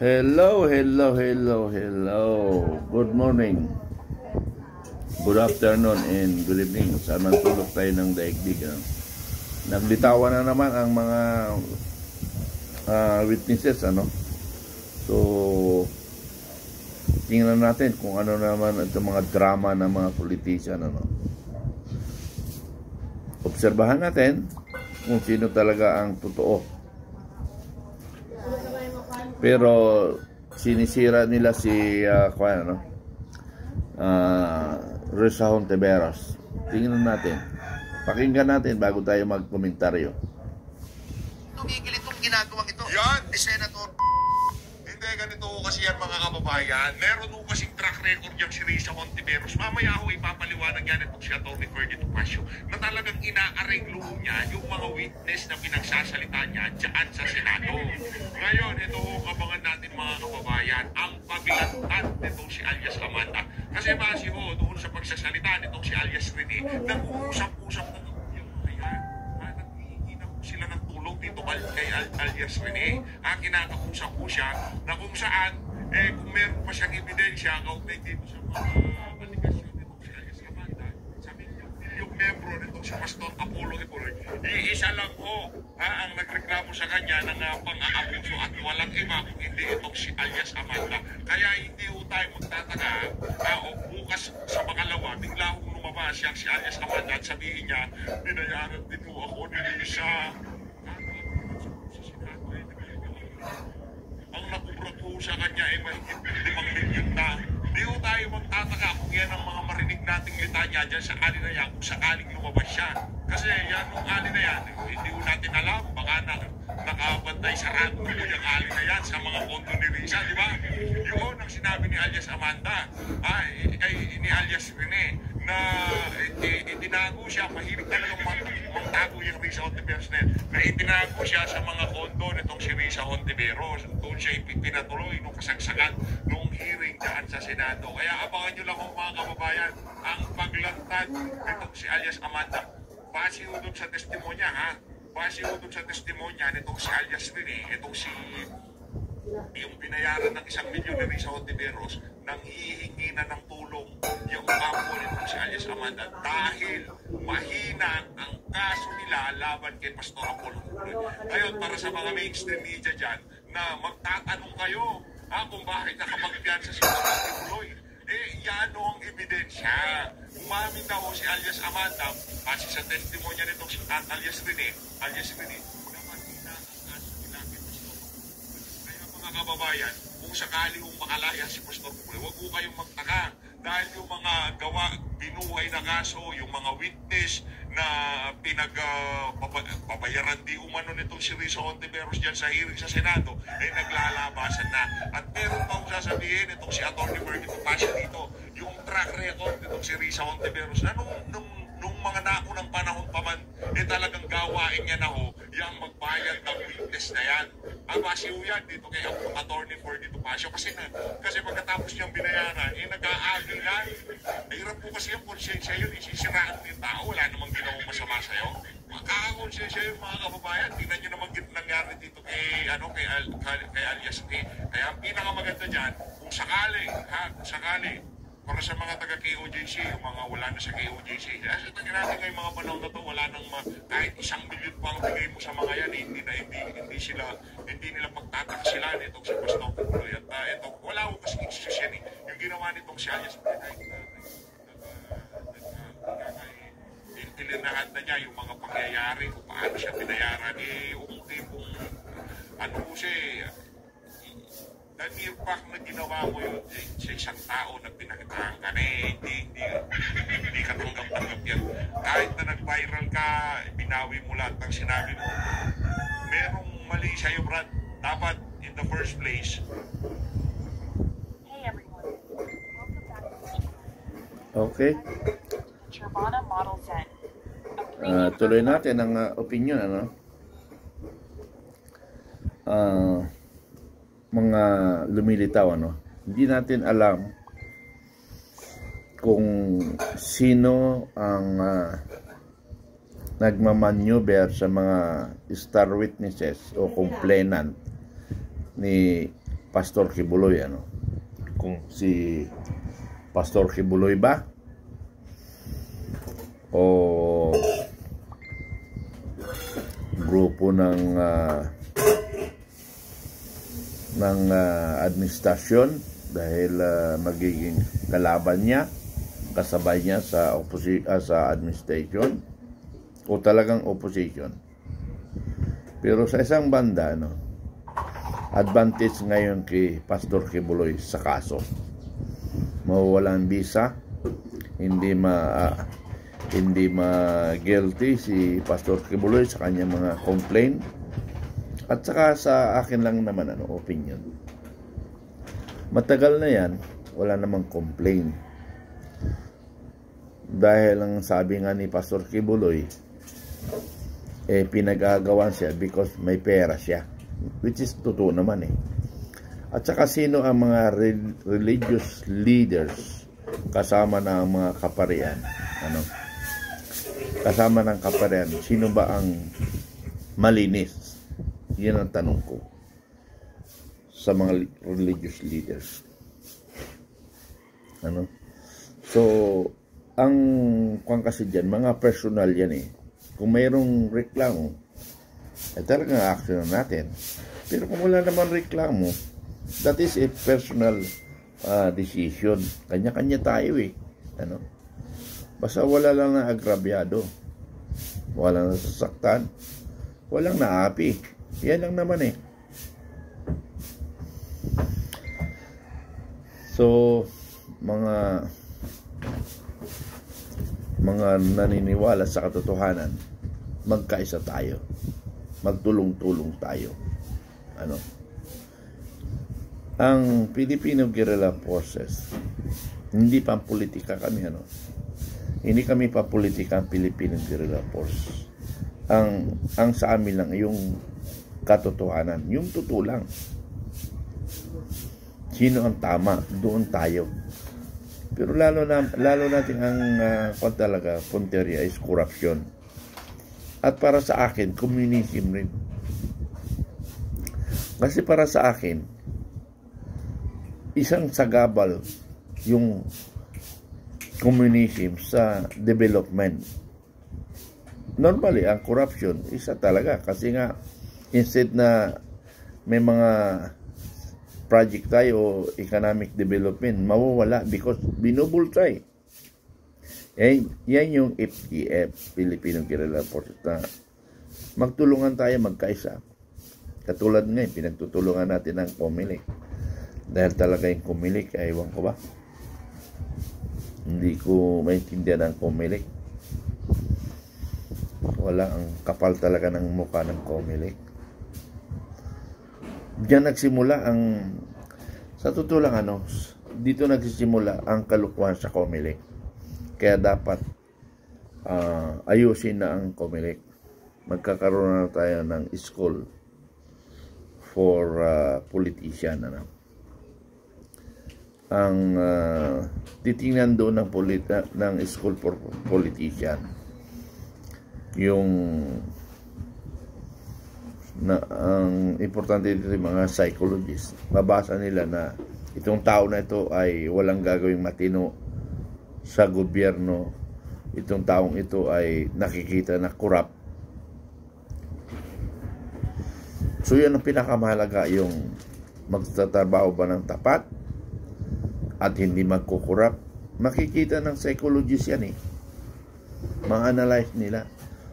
Hello, hello, hello, hello. Good morning, good afternoon, and good evening. Saan man tulog tayo ng daigdig. Naglitawan na naman ang mga witnesses, ano? So, tingnan natin kung ano naman itong mga drama ng mga politician, ano? Obserbahan natin kung sino talaga ang totoo. Pero sinisira nila si Risa Hontiveros. Tingnan natin. Pakinggan natin bago tayo magkomentaryo. Tumigil itong ginagawang ito. Yan, Senator. Hindi ganito kasi yan mga kababayan. Meron ho kasing track record yung si Risa Hontiveros. Mamaya ho ipapaliwanag yan itong si Atty. Ferdy Topacio na talagang ina-arreglo niya yung mga witness na pinagsasalita niya dyan sa Senado. Ngayon, ito ho kabangan natin mga kababayan ang paglantad nitong si alias Amanda. Kasi base ho doon sa pagsasalita nitong si alias Rene, nag-uusap-usap na yung kaya naghihingi na sila ng tulong dito kay alias Rene. Kinakausap po siya na kung saan kung meron pa siyang ebidensya kaugnay dito sa mga aligasyon nitong si alias Amanda, sabi niyo yung membro nitong si Pastor Apollo Epoy, iisa lang ho ang nagreklamo sa kanya ng pang-aabuso at walang iba kung hindi itong si alias Amanda. Kaya hindi ho tayo magtataka o bukas sa pangalawa, bigla hong lumabas siyang si alias Amanda at sabihin niya, binayaran din ho ako ni Lisa. Ang nakurat ho sa kanya ay mahigit 5 milyon na. Di ho tayo magtataka kung yan ang mga marinig nating litanya dyan sa ali na yan kung sakaling lumabas siya. Kasi yan nung ali na yan, hindi ho natin alam, baka nakabantay sarado po yung ali na yan sa mga kondo ni Risa, di ba? Yun ang sinabi ni alias Amanda, ni alias Rene, na itinago siya, mahilig talagang magtago yung Risa Hontiveros na itinago siya sa mga kondo nitong si Risa Hontiveros. Doon siya ipinatuloy nung kasagsagan nung hearing dyan sa Senado. Kaya abangan nyo lang mga kababayan ang paglantad nitong si alias Amanda. Base ho doon sa testimonya, base ho doon sa testimonya nitong si alias Rene, itong si yung binayaran ng 1 milyon ni Risa Hontiveros nang hihingi na ng tulong yung kampo nitong si alias Amanda dahil mahina ang kaso nila laban kay Pastor Apollo Epoy. Ngayon, para sa mga mainstream media dyan na magtatanong kayo kung bakit nakapagpiyansa si Pastor Epoy, yan ang ebidensya. Umamin daw si alias Amanda kasi sa testimonya nitong si alias Rene, na mahina ang kaso nila kay Pastor. Kaya mga kababayan, kung sakali kong makalaya si Pastor Epoy, huwag po kayong magtaka dahil yung mga binuhay na kaso, yung mga witness na pabayaran di umano nitong si Risa Hontiveros dyan sa hearing sa Senado, naglalabasan na. At meron pa akong sasabihin itong si Atty. Ferdy Topacio dito, yung track record nitong si Risa Hontiveros na nung mga naunang panahon pa man, talagang gawain niya na ho, yung magbayad ng witness na yan. Base ho yan dito kay Atty. Ferdy Topacio kasi pagkatapos niyang binayaran, nag-aagil yan. Hirap po kasi yung konsensya yun, isisiraan din tao, wala namang ginawang masama sa'yo. Makakakonsensya yun mga kababayan, tingnan nyo naman nangyari dito kay alias K. Kaya ang pinakamaganda dyan, kung sakali, para sa mga taga-KOJC, yung mga wala na sa KOJC, kasi tingnan natin ngayong mga panahon na to, wala nang kahit 1 milyon pa ang bigay mo sa mga yan, hindi nila pagtataka sila nitong si Pastor Epoy. At ito, wala ko kasi institusyon yung ginawa nitong si alias ilinahan na niya yung mga pangyayari kung paano siya binayaran. Impact na ginawa mo yun sa isang tao na pinakitahan ka hindi ka tanggap-tanggap yan. Kahit na nag-viral ka, binawi mo lahat ng sinabi mo. Merong mali sa'yo, Brad. Dapat, in the first place. Hey everyone. Welcome back to the channel. Okay. Chervana Model Z. Tuloy natin ang opinion, ano? Mga lumilitaw, ano? Hindi natin alam kung sino ang nagmamaneuver sa mga star witnesses o complainant ni Pastor Kibuloy, ano? Kung si Pastor Kibuloy ba o grupo ng administrasyon dahil magiging kalaban niya, kasabay niya sa sa administration o talagang opposition. Pero sa isang banda, no, advantage ngayon kay Pastor Kibuloy sa kaso. Mawawalan visa, hindi guilty si Pastor Kibuloy sa kanyang mga complaint. At saka sa akin lang naman opinion. Matagal na yan, wala namang complaint. Dahil ang sabi nga ni Pastor Kibuloy, pinag-agawan siya because may pera siya. Which is totoo naman eh. At saka sino ang mga religious leaders kasama ng mga kaparian? Kasama ng kaparian, sino ba ang malinis? Yan ang tanong ko sa mga religious leaders. So, ang kung kasi dyan, mga personal yan eh. Kung mayroong reklamo, talagang action natin. Pero kung wala naman reklamo, that is a personal decision. Kanya-kanya tayo eh. Basta wala lang na agrabyado, wala na sasaktan, walang naapi. Yan lang naman eh. So, mga naniniwala sa katotohanan, magkaisa tayo. Magtulong-tulong tayo. Ang Filipino Guerrilla Forces, hindi pampolitika kami, Hindi kami pampolitika ang Filipino Guerrilla Force. Ang sa amin lang yung katotohanan, yung totoo lang. Sino ang tama, doon tayo. Pero lalo natin ang talaga punteriya is corruption. At para sa akin, communism rin. Kasi para sa akin, isang sagabal yung communism sa development. Normally, ang corruption, isa talaga. Kasi nga, instead na may mga project tayo, economic development, mawawala because binubultay. Yan yung FGF, Filipino Guerrilla Forces, na magtulungan tayo, magkaisa. Katulad ngayon, pinagtutulungan natin ang COMELEC. Dahil talaga yung COMELEC, ewan ko ba? Hindi ko maintindihan ang COMELEC. Wala, ang kapal talaga ng mukha ng COMELEC. Diyan nagsimula sa totoo lang dito nagsisimula ang kalukuhan sa COMELEC. Kaya dapat ayusin na ang COMELEC. Magkakaroon na tayo ng school for politician. Ang titingnan doon ng school for politician, yung ang importante dito yung mga psychologists. Mabasa nila na itong tao na ito ay walang gagawing matino sa gobyerno. Itong taong ito ay nakikita na corrupt. So yan ang pinakamahalaga, yung magtatrabaho ba ng tapat at hindi magkukurap. Makikita ng psychologist yan eh. Ma-analyze nila.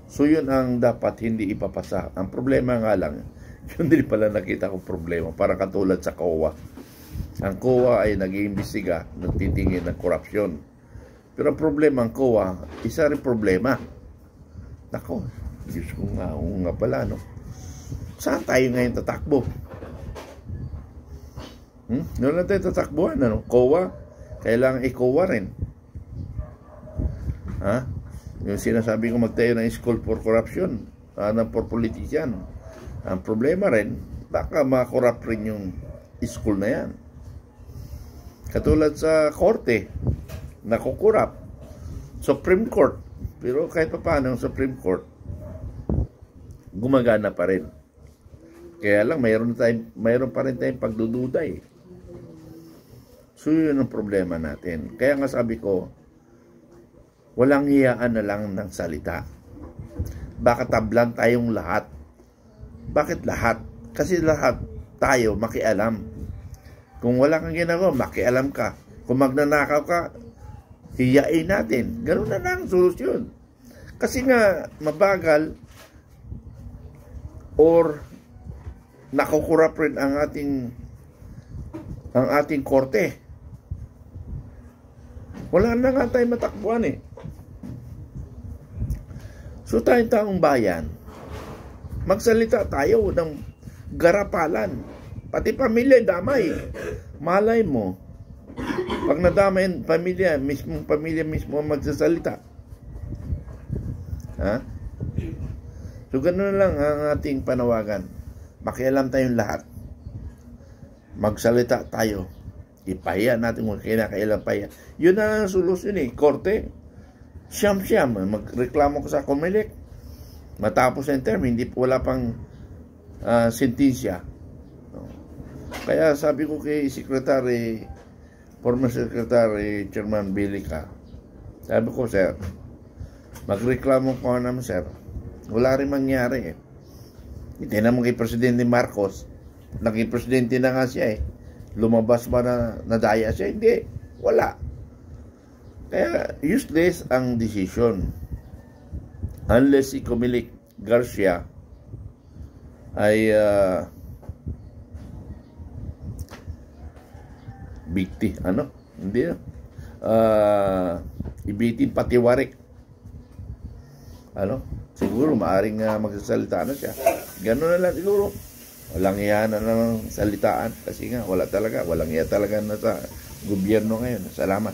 So yun ang dapat hindi ipapasa. Ang problema nga lang, yun din pala nakita kong problema. Para katulad sa COA. Ang COA ay nag-iimbestiga, nagtitingin ng korupsyon. Pero ang problema ng COA, isa rin problema. Nako, Diyos ko nga pala, Saan tayo ngayon tatakbo? Noon na tayo tatakbuhan, COA, kailangan i-COA rin. Yung sinasabi ko magtayo ng school for corruption, for politician. Ang problema rin, baka makorrupt rin yung school na yan. Katulad sa korte, nakukurap. Supreme Court. Pero kahit pa paano ang Supreme Court, gumagana pa rin. Kaya lang, mayroon pa rin tayong pagdududa eh. So, yun ang problema natin. Kaya nga sabi ko, walang hiyaan na lang ng salita. Baka tablan tayong lahat. Bakit lahat? Kasi lahat tayo makialam. Kung wala kang ginagawa, makialam ka. Kung magnanakaw ka, hiyain natin. Ganun na lang ang solusyon. Kasi nga, mabagal or nakukurap rin ang ating korte. Wala na nga tayo matakbuhan eh. So tayong taong bayan, magsalita tayo ng garapalan. Pati pamilya, damay. Malay mo, pag nadamay ang pamilya mismo magsasalita. Ha? So ganun lang ang ating panawagan. Makialam tayong lahat. Magsalita tayo. Ipahiya natin kung kinakailan pahiya. Yun na ang solusyon eh. Korte, siyam-siyam. Magreklamo ko sa Comelec. Matapos ang term, wala pang sentensya. Kaya sabi ko kay former Secretary Chairman Bilica, sabi ko, sir, magreklamo ko naman, sir. Wala rin mangyari eh. Hindi naman kay Presidente Marcos, naging presidente na nga siya eh. Lumabas ba na nadaya siya? Hindi. Wala. Kaya useless ang decision. Unless si Comelec Garcia ay ibitin patiwarik. Siguro maaring magsasalita na siya. Gano'n na lang siguro. Walang iya na ng salitaan kasi nga walang iya talaga na sa gobyerno ngayon. Salamat.